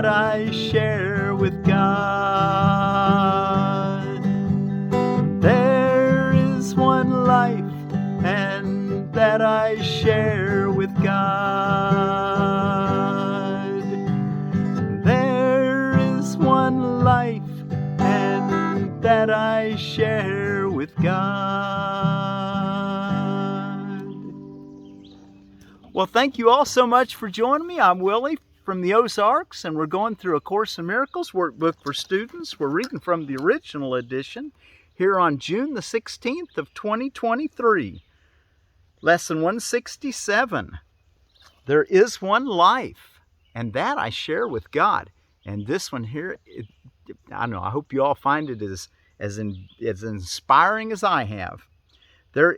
that I share with God. There is one life, and that I share with God. There is one life, and that I share with God. Well, thank you all so much for joining me. I'm Willie from the Ozarks, and we're going through A Course in Miracles workbook for students. We're reading from the original edition here on June the 16th of 2023. Lesson 167. There is one life, and that I share with God. And this one here, I don't know, I hope you all find it as inspiring as I have. There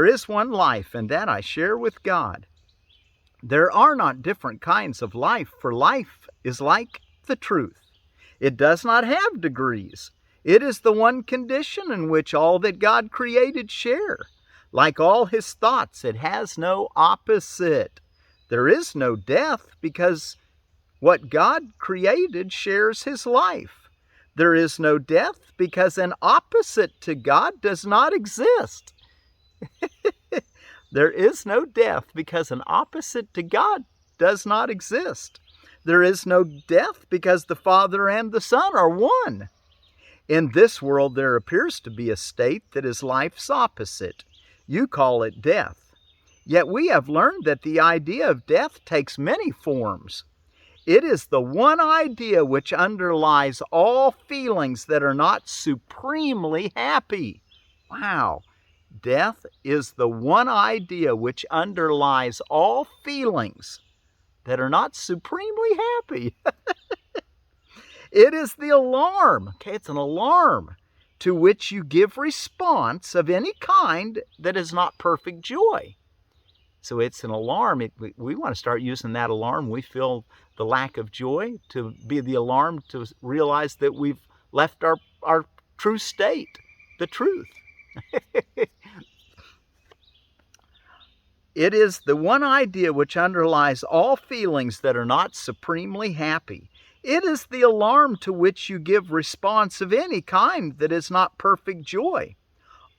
is one life, and that I share with God. There are not different kinds of life, for life is like the truth. It does not have degrees. It is the one condition in which all that God created share. Like all his thoughts, it has no opposite. There is no death, because what God created shares his life. There is no death, because an opposite to God does not exist. There is no death, because an opposite to God does not exist. There is no death, because the Father and the Son are one. In this world, there appears to be a state that is life's opposite. You call it death. Yet we have learned that the idea of death takes many forms. It is the one idea which underlies all feelings that are not supremely happy. Wow. Death is the one idea which underlies all feelings that are not supremely happy. It is the alarm, it's an alarm, to which you give response of any kind that is not perfect joy. So it's an alarm. We want to start using that alarm. We feel the lack of joy to be the alarm to realize that we've left our true state, the truth. It is the one idea which underlies all feelings that are not supremely happy. It is the alarm to which you give response of any kind that is not perfect joy.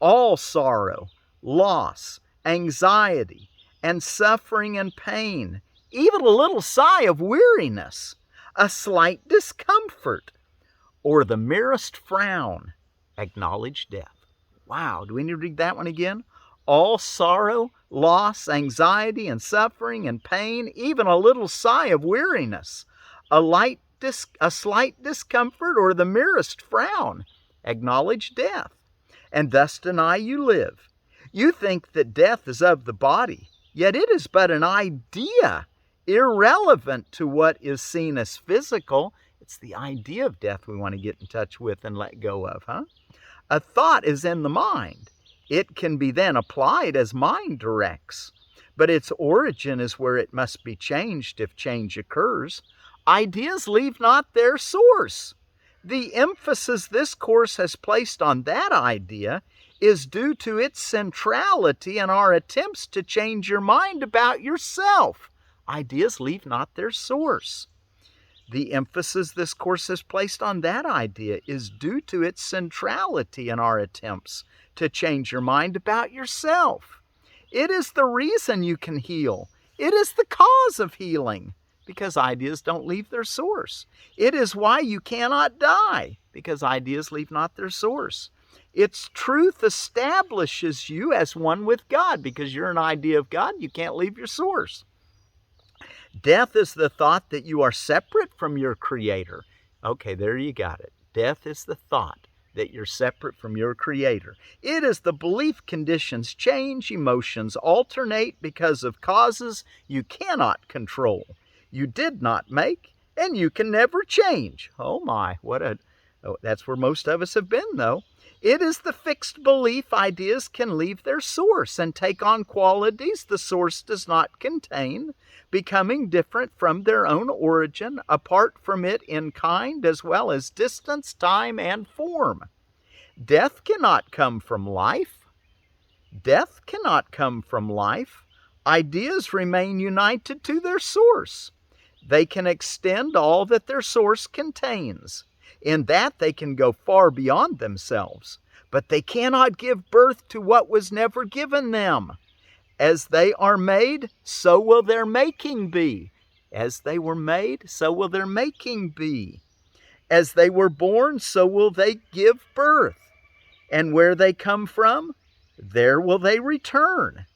All sorrow, loss, anxiety, and suffering and pain, even a little sigh of weariness, a slight discomfort, or the merest frown, acknowledge death. Wow, do we need to read that one again? All sorrow, loss, anxiety, and suffering and pain, even a little sigh of weariness, a slight discomfort, or the merest frown, acknowledge death, and thus deny you live. You think that death is of the body, yet it is but an idea, irrelevant to what is seen as physical. It's the idea of death we want to get in touch with and let go of, huh? A thought is in the mind. It can be then applied as mind directs, but its origin is where it must be changed if change occurs. Ideas leave not their source. The emphasis this course has placed on that idea is due to its centrality in our attempts to change your mind about yourself. Ideas leave not their source. The emphasis this course has placed on that idea is due to its centrality in our attempts to change your mind about yourself. It is the reason you can heal. It is the cause of healing, because ideas don't leave their source. It is why you cannot die, because ideas leave not their source. Its truth establishes you as one with God, because you're an idea of God. You can't leave your source. Death is the thought that you are separate from your Creator. Okay, there you got it. Death is the thought that you're separate from your Creator. It is the belief conditions change, emotions alternate because of causes you cannot control, you did not make, and you can never change. Oh my, that's where most of us have been, though. It is the fixed belief ideas can leave their source and take on qualities the source does not contain, becoming different from their own origin, apart from it in kind as well as distance, time, and form. Death cannot come from life. Death cannot come from life. Ideas remain united to their source. They can extend all that their source contains. In that they can go far beyond themselves, but they cannot give birth to what was never given them. As they are made, so will their making be. As they were made, so will their making be. As they were born, so will they give birth. And where they come from, there will they return.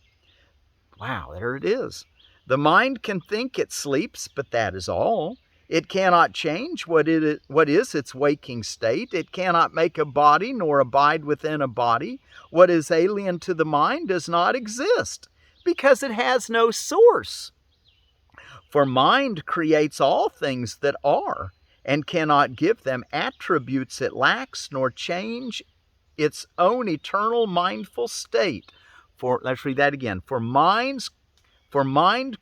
Wow, there it is. The mind can think it sleeps, but that is all. It cannot change what is its waking state. It cannot make a body nor abide within a body. What is alien to the mind does not exist, because it has no source. For mind creates all things that are, and cannot give them attributes it lacks, nor change its own eternal mindful state. Let's read that again. For mind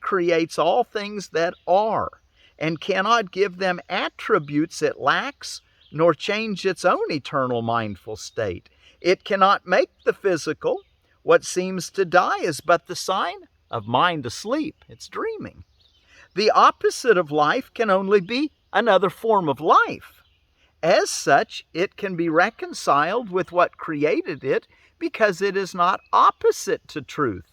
creates all things that are, and cannot give them attributes it lacks, nor change its own eternal mindful state. It cannot make the physical. What seems to die is but the sign of mind asleep. It's dreaming. The opposite of life can only be another form of life. As such, it can be reconciled with what created it because it is not opposite to truth.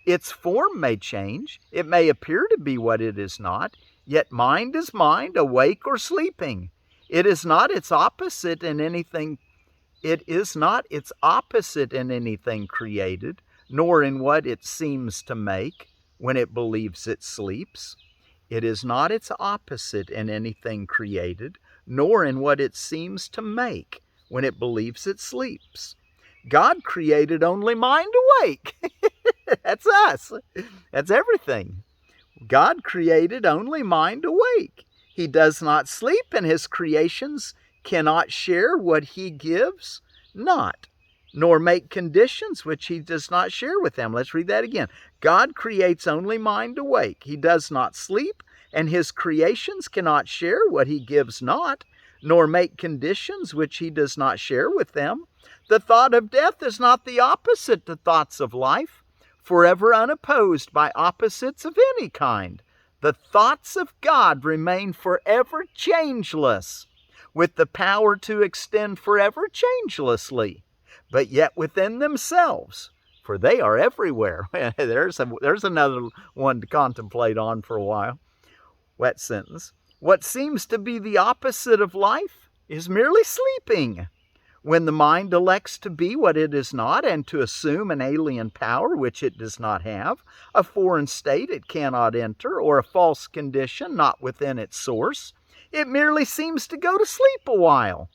Its form may change. It may appear to be what it is not, yet mind is mind, awake or sleeping. It is not its opposite in anything. It is not its opposite in anything created, nor in what it seems to make when it believes it sleeps. It is not its opposite in anything created, nor in what it seems to make when it believes it sleeps. God created only mind awake. That's us. That's everything. God created only mind awake. He does not sleep, and his creations cannot share what he gives not, nor make conditions which he does not share with them. Let's read that again. God creates only mind awake. He does not sleep, and his creations cannot share what he gives not, nor make conditions which he does not share with them. The thought of death is not the opposite to thoughts of life, forever unopposed by opposites of any kind. The thoughts of God remain forever changeless, with the power to extend forever changelessly, but yet within themselves, for they are everywhere. There's another one to contemplate on for a while. Wet sentence. What seems to be the opposite of life is merely sleeping. When the mind elects to be what it is not and to assume an alien power which it does not have, a foreign state it cannot enter, or a false condition not within its source, it merely seems to go to sleep a while.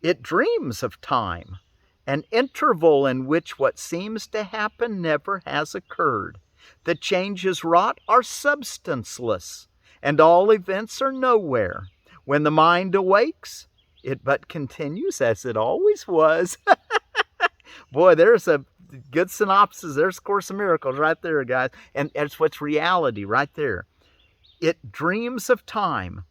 It dreams of time, an interval in which what seems to happen never has occurred. The changes wrought are substanceless, and all events are nowhere. When the mind awakes, it but continues as it always was. Boy, there's a good synopsis. There's Course in Miracles right there, guys. And that's what's reality right there. It dreams of time,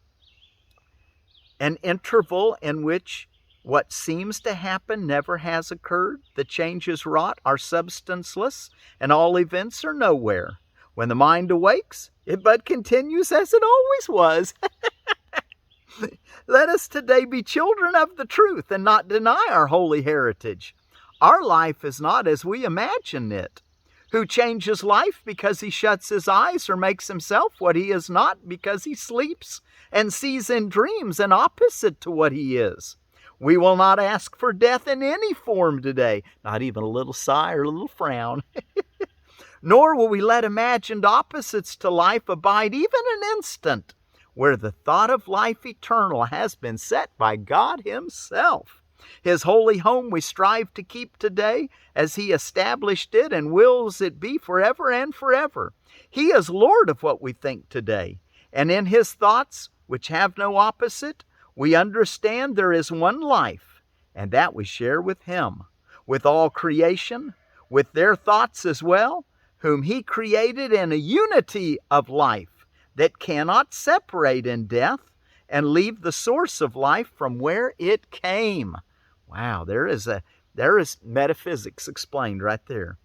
an interval in which what seems to happen never has occurred. The changes wrought are substanceless, and all events are nowhere. When the mind awakes, it but continues as it always was. Let us today be children of the truth and not deny our holy heritage. Our life is not as we imagine it. Who changes life because he shuts his eyes or makes himself what he is not because he sleeps and sees in dreams an opposite to what he is. We will not ask for death in any form today, not even a little sigh or a little frown. Nor will we let imagined opposites to life abide even an instant, where the thought of life eternal has been set by God himself. His holy home we strive to keep today as he established it and wills it be forever and forever. He is Lord of what we think today, and in his thoughts, which have no opposite, we understand there is one life, and that we share with him, with all creation, with their thoughts as well, whom he created in a unity of life that cannot separate in death and leave the source of life from where it came. Wow, there is metaphysics explained right there.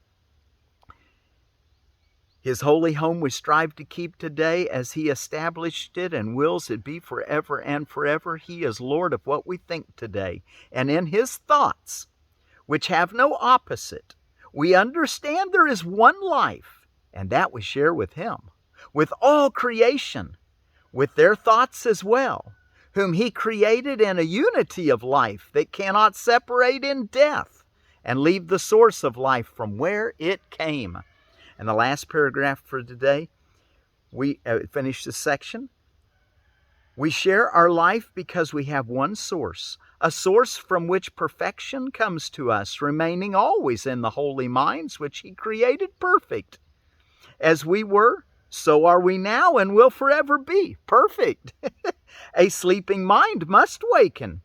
His holy home we strive to keep today as he established it and wills it be forever and forever. He is Lord of what we think today. And in his thoughts, which have no opposite, we understand there is one life, and that we share with him, with all creation, with their thoughts as well, whom he created in a unity of life that cannot separate in death and leave the source of life from where it came. And the last paragraph for today, we finish this section. We share our life because we have one source, a source from which perfection comes to us, remaining always in the holy minds which he created perfect. As we were, so are we now and will forever be perfect. A sleeping mind must waken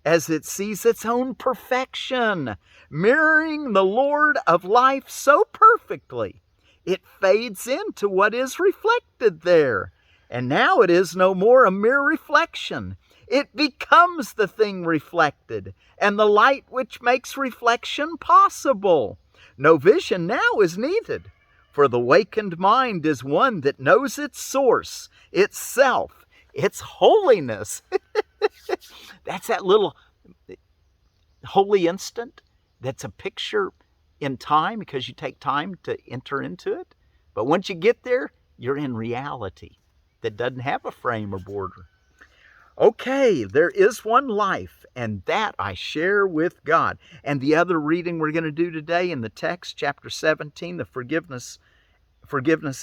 as it sees its own perfection, mirroring the Lord of life so perfectly. It fades into what is reflected there. And now it is no more a mere reflection. It becomes the thing reflected, and the light which makes reflection possible. No vision now is needed, for the wakened mind is one that knows its source, itself, its holiness. That's that little holy instant that's a picture in time, because you take time to enter into it. But once you get there, you're in reality that doesn't have a frame or border. Okay, there is one life, and that I share with God. And the other reading we're going to do today in the text, chapter 17, the forgiveness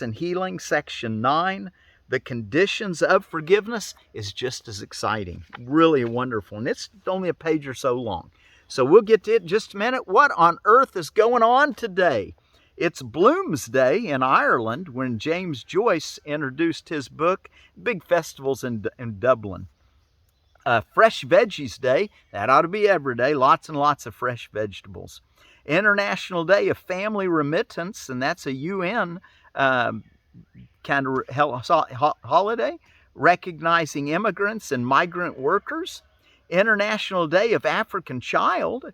and healing, section 9, the conditions of forgiveness, is just as exciting. Really wonderful. And it's only a page or so long. So we'll get to it in just a minute. What on earth is going on today? It's Bloomsday in Ireland, when James Joyce introduced his book. Big festivals in Dublin. Fresh Veggies Day. That ought to be every day. Lots and lots of fresh vegetables. International Day of Family Remittance, and that's a UN kind of holiday, recognizing immigrants and migrant workers. International Day of African Child.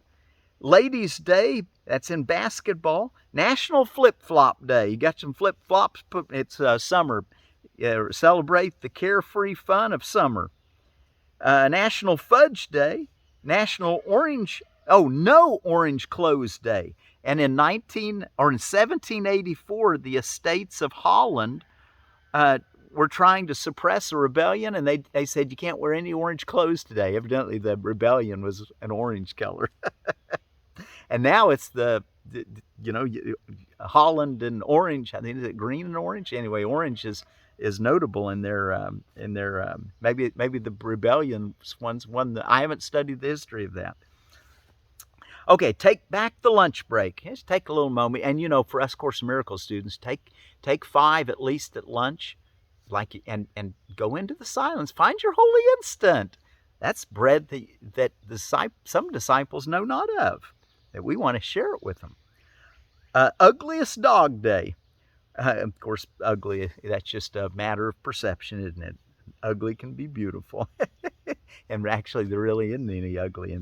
Ladies' Day, that's in basketball. National Flip-Flop Day. You got some flip-flops? It's summer. Celebrate the carefree fun of summer. National Fudge Day. National No Orange Clothes Day. And in 1784, the estates of Holland were trying to suppress a rebellion, and they said you can't wear any orange clothes today. Evidently, the rebellion was an orange color. And now it's Holland and orange. I think, is it green and orange? Anyway, orange is notable in their maybe the rebellion one's one that I haven't studied the history of that. Okay, take back the lunch break. Just take a little moment, and for us Course in Miracles students, take 5 at least at lunch, and go into the silence. Find your holy instant. That's bread that some disciples know not of, that we want to share it with them. Ugliest Dog Day. Of course, ugly, that's just a matter of perception, isn't it? Ugly can be beautiful. And actually, there really isn't any ugly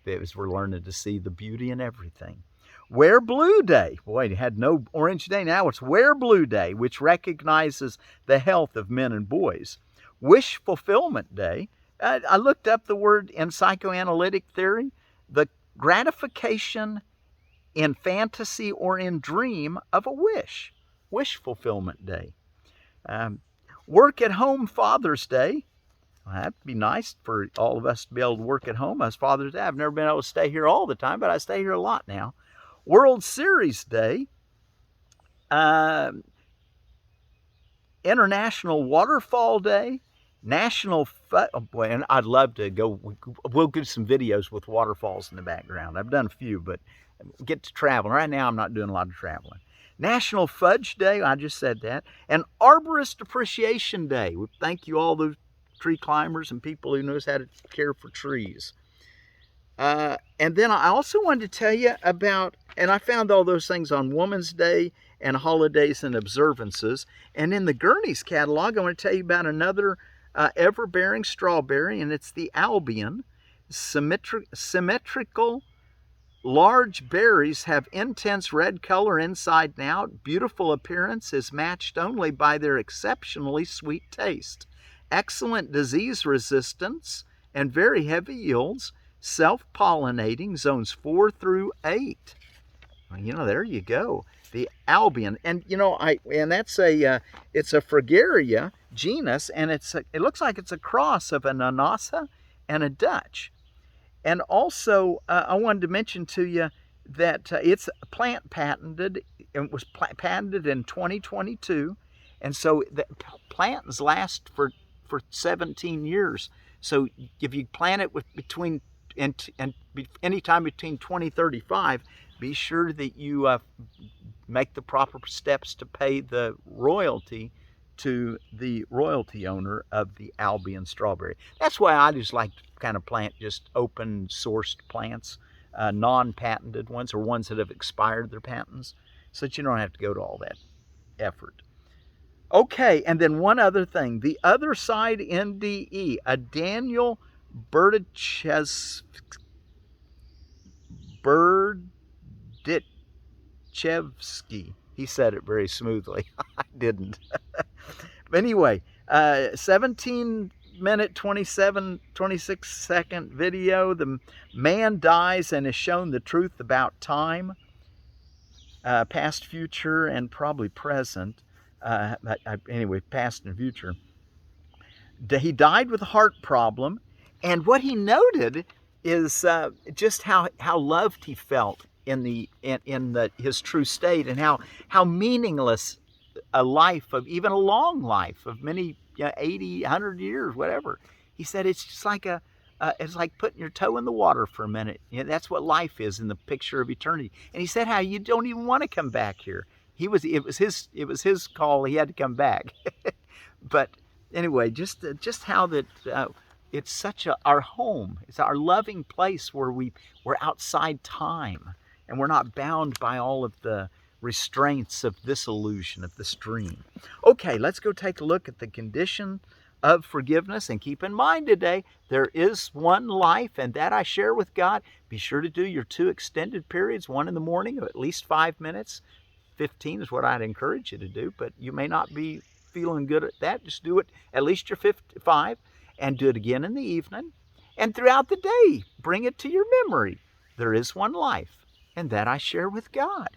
as we're learning to see the beauty in everything. Wear Blue Day. Boy, you had no Orange Day. Now it's Wear Blue Day, which recognizes the health of men and boys. Wish Fulfillment Day. I looked up the word in psychoanalytic theory. The gratification in fantasy or in dream of a wish. Wish Fulfillment Day. Work at Home Father's Day. Well, that'd be nice for all of us to be able to work at home as Father's Day. I've never been able to stay here all the time, but I stay here a lot now. World Series Day. International Waterfall Day. National and I'd love to go. We'll do some videos with waterfalls in the background. I've done a few, but get to traveling. Right now, I'm not doing a lot of traveling. National Fudge Day. I just said that. And Arborist Appreciation Day. We thank you, all those tree climbers and people who knows how to care for trees. And then I also wanted to tell you about, and I found all those things on Woman's Day and holidays and observances. And in the Gurney's catalog, I want to tell you about another Everbearing strawberry, and it's the Albion, symmetrical Large berries have intense red color inside and out. Beautiful appearance is matched only by their exceptionally sweet taste. Excellent disease resistance and very heavy yields. Self-pollinating zones 4 through 8. Well, there you go. The Albion, and that's it's a Fragaria genus, and it looks like it's a cross of an Anasa and a Dutch. And also, I wanted to mention to you that it's plant patented. It was patented in 2022, and so the plants last for 17 years. So if you plant it anytime between 2035, be sure that you make the proper steps to pay the royalty to the royalty owner of the Albion strawberry. That's why I just like to kind of plant just open sourced plants, non-patented ones, or ones that have expired their patents, so that you don't have to go to all that effort. Okay, and then one other thing. The other side NDE, a Daniel Berdichevsky. He said it very smoothly. I didn't. But anyway, 17-minute, 26-second video. The man dies and is shown the truth about time, past, future, and probably present. Anyway, past and future. He died with a heart problem, and what he noted is just how loved he felt in his true state, and how meaningless a life of, even a long life of many 80, 100 years, whatever. He said it's just like it's like putting your toe in the water for a minute. That's what life is in the picture of eternity. And he said how you don't even want to come back here. It was his call. He had to come back. But anyway, just how that it's such our home. It's our loving place where we're outside time, and we're not bound by all of the restraints of this illusion, of this dream. Okay, let's go take a look at the condition of forgiveness. And keep in mind today, there is one life, and that I share with God. Be sure to do your 2 extended periods, one in the morning of at least 5 minutes. 15 is what I'd encourage you to do, but you may not be feeling good at that. Just do it at least your 5, and do it again in the evening. And throughout the day, bring it to your memory. There is one life, and that I share with God.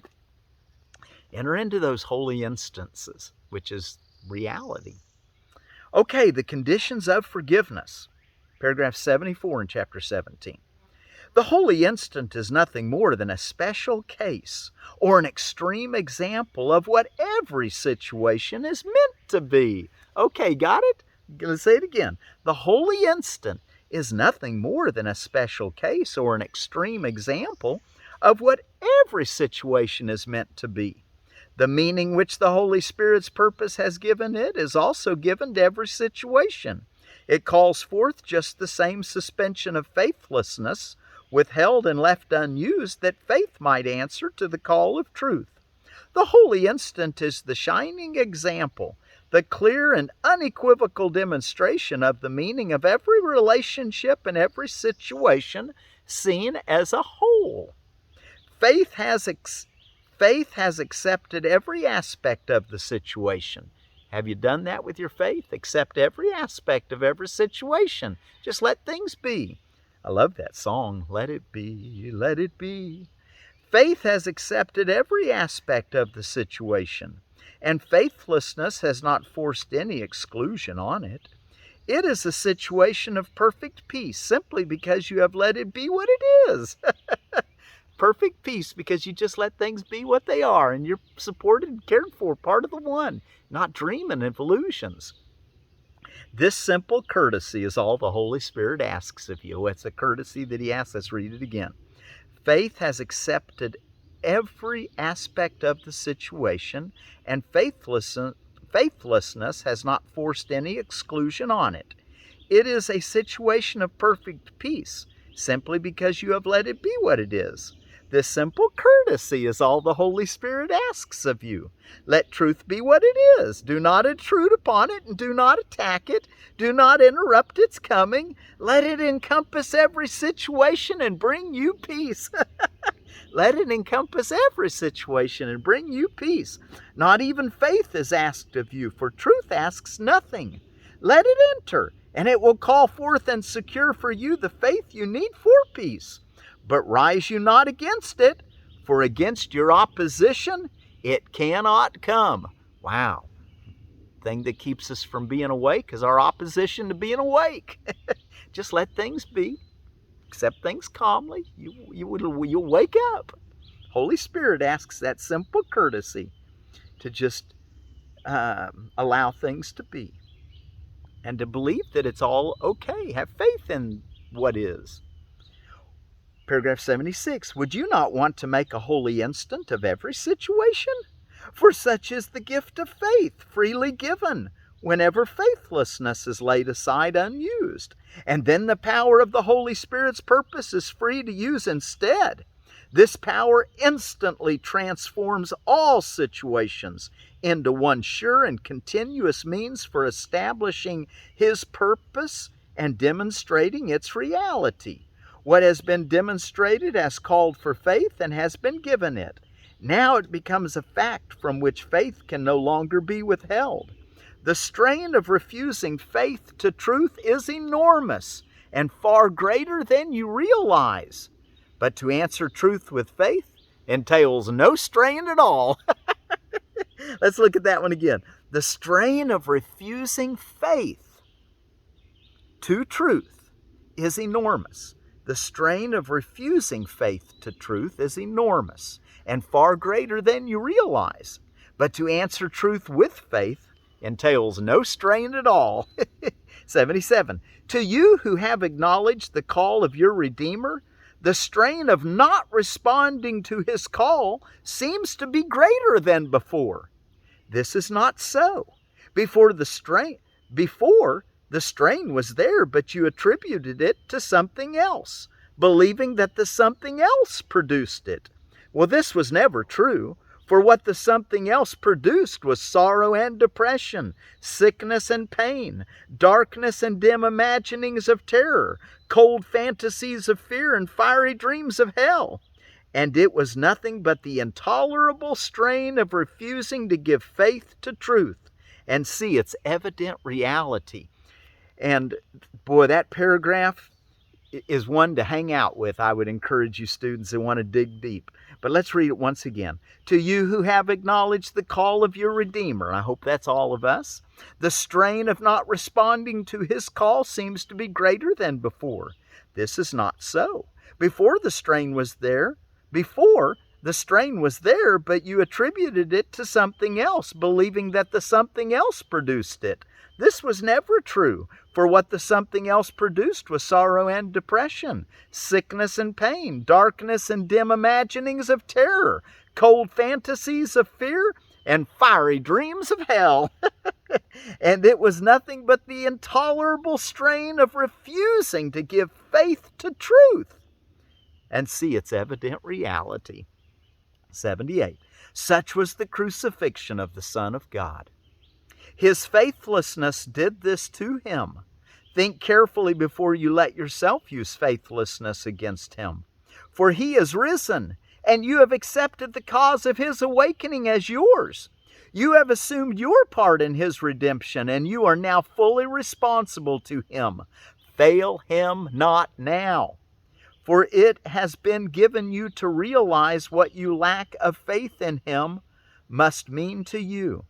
Enter into those holy instances, which is reality. Okay, the conditions of forgiveness. Paragraph 74 in chapter 17. The holy instant is nothing more than a special case or an extreme example of what every situation is meant to be. Okay, got it? I'm going to say it again. The holy instant is nothing more than a special case or an extreme example of what every situation is meant to be. The meaning which the Holy Spirit's purpose has given it is also given to every situation. It calls forth just the same suspension of faithlessness, withheld and left unused, that faith might answer to the call of truth. The holy instant is the shining example, the clear and unequivocal demonstration of the meaning of every relationship and every situation seen as a whole. Faith has accepted every aspect of the situation. Have you done that with your faith? Accept every aspect of every situation. Just let things be. I love that song, Let It Be, Let It Be. Faith has accepted every aspect of the situation, and faithlessness has not forced any exclusion on it. It is a situation of perfect peace simply because you have let it be what it is. Perfect peace because you just let things be what they are, and you're supported and cared for, part of the one, not dreaming of illusions. This simple courtesy is all the Holy Spirit asks of you. It's a courtesy that he asks. Let's read it again. Faith has accepted every aspect of the situation, and faithlessness has not forced any exclusion on it. It is a situation of perfect peace simply because you have let it be what it is. This simple courtesy is all the Holy Spirit asks of you. Let truth be what it is. Do not intrude upon it and do not attack it. Do not interrupt its coming. Let it encompass every situation and bring you peace. Let it encompass every situation and bring you peace. Not even faith is asked of you, for truth asks nothing. Let it enter, and it will call forth and secure for you the faith you need for peace. But rise you not against it, for against your opposition it cannot come. Wow. Thing that keeps us from being awake is our opposition to being awake. Just let things be. Accept things calmly. You'll wake up. Holy Spirit asks that simple courtesy to just allow things to be. And to believe that it's all okay. Have faith in what is. Paragraph 76. Would you not want to make a holy instant of every situation? For such is the gift of faith, freely given, whenever faithlessness is laid aside unused. And then the power of the Holy Spirit's purpose is free to use instead. This power instantly transforms all situations into one sure and continuous means for establishing His purpose and demonstrating its reality. What has been demonstrated has called for faith and has been given it. Now it becomes a fact from which faith can no longer be withheld. The strain of refusing faith to truth is enormous and far greater than you realize. But to answer truth with faith entails no strain at all. Let's look at that one again. The strain of refusing faith to truth is enormous. The strain of refusing faith to truth is enormous and far greater than you realize. But to answer truth with faith entails no strain at all. 77. To you who have acknowledged the call of your Redeemer, the strain of not responding to His call seems to be greater than before. This is not so. Before the strain was there, but you attributed it to something else, believing that the something else produced it. Well, this was never true, for what the something else produced was sorrow and depression, sickness and pain, darkness and dim imaginings of terror, cold fantasies of fear, and fiery dreams of hell. And it was nothing but the intolerable strain of refusing to give faith to truth and see its evident reality. And boy, that paragraph is one to hang out with. I would encourage you students who want to dig deep. But let's read it once again. To you who have acknowledged the call of your Redeemer, and I hope that's all of us, the strain of not responding to His call seems to be greater than before. This is not so. Before the strain was there, but you attributed it to something else, believing that the something else produced it. This was never true, for what the something else produced was sorrow and depression, sickness and pain, darkness and dim imaginings of terror, cold fantasies of fear, and fiery dreams of hell. And it was nothing but the intolerable strain of refusing to give faith to truth and see its evident reality. 78. Such was the crucifixion of the Son of God. His faithlessness did this to Him. Think carefully before you let yourself use faithlessness against Him. For He is risen, and you have accepted the cause of His awakening as yours. You have assumed your part in His redemption, and you are now fully responsible to Him. Fail Him not now. For it has been given you to realize what you lack of faith in Him must mean to you.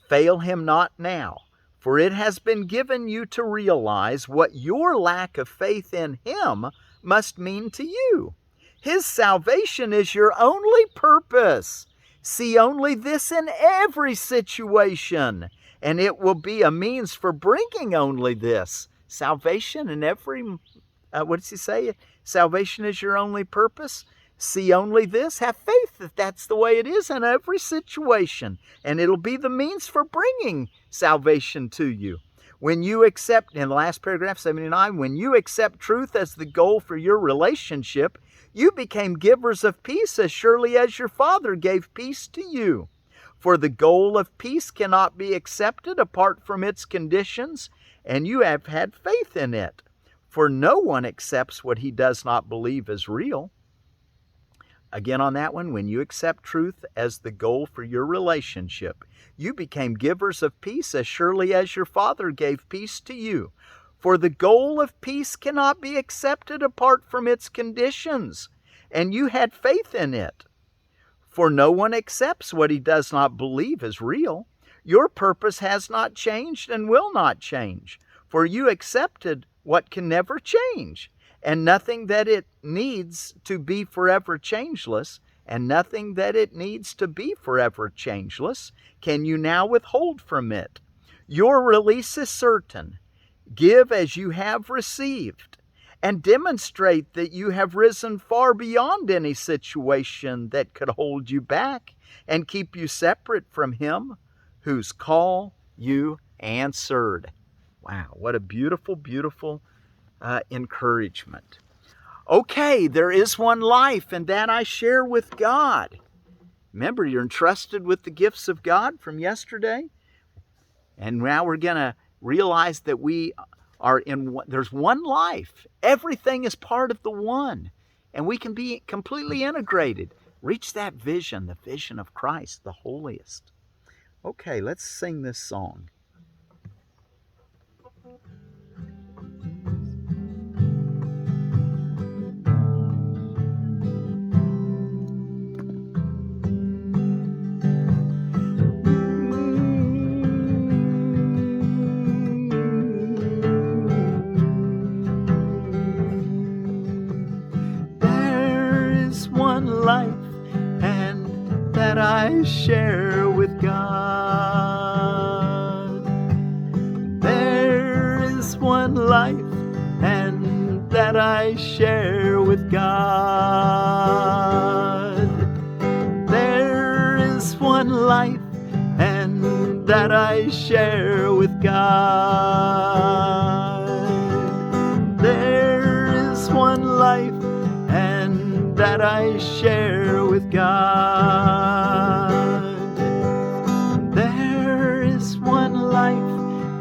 Fail Him not now, for it has been given you to realize what your lack of faith in Him must mean to you. His salvation is your only purpose. See only this in every situation, and it will be a means for bringing only this. Salvation in every, what does he say? Salvation is your only purpose. See only this. Have faith that that's the way it is in every situation, and it'll be the means for bringing salvation to you. When you accept, in the last paragraph, 79, when you accept truth as the goal for your relationship, you became givers of peace as surely as your Father gave peace to you. For the goal of peace cannot be accepted apart from its conditions, and you have had faith in it. For no one accepts what he does not believe is real. Again on that one, when you accept truth as the goal for your relationship, you became givers of peace as surely as your Father gave peace to you. For the goal of peace cannot be accepted apart from its conditions, and you had faith in it. For no one accepts what he does not believe is real. Your purpose has not changed and will not change, for you accepted what can never change, and nothing that it needs to be forever changeless, can you now withhold from it. Your release is certain. Give as you have received, and demonstrate that you have risen far beyond any situation that could hold you back and keep you separate from Him whose call you answered. Wow, what a beautiful, beautiful encouragement. Okay, there is one life, and that I share with God. Remember, you're entrusted with the gifts of God from yesterday. And now we're going to realize that we are there's one life. Everything is part of the one. And we can be completely integrated. Reach that vision, the vision of Christ, the holiest. Okay, let's sing this song. Life, and that I share with God. There is one life, and that I share with God. There is one life, and that I share with God. There is one life, and that I share with God. There is one life,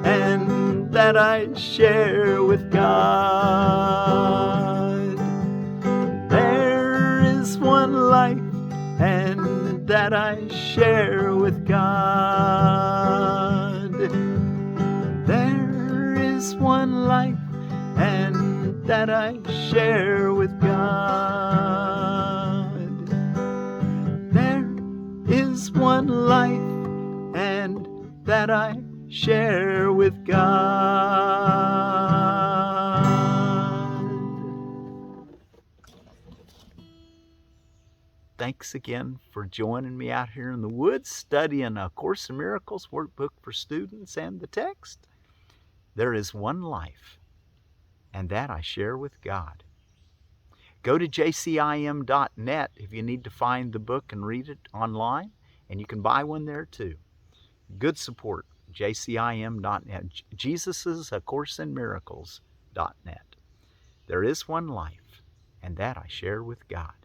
and that I share with God. There is one life, and that I share with God. There is one life, and that I share with God. There is one life, and that I share with God. Thanks again for joining me out here in the woods, studying A Course in Miracles workbook for students and the text. There is one life, and that I share with God. Go to jcim.net if you need to find the book and read it online, and you can buy one there too. Good support, jcim.net, Jesus's A Course in Miracles.net. There is one life, and that I share with God.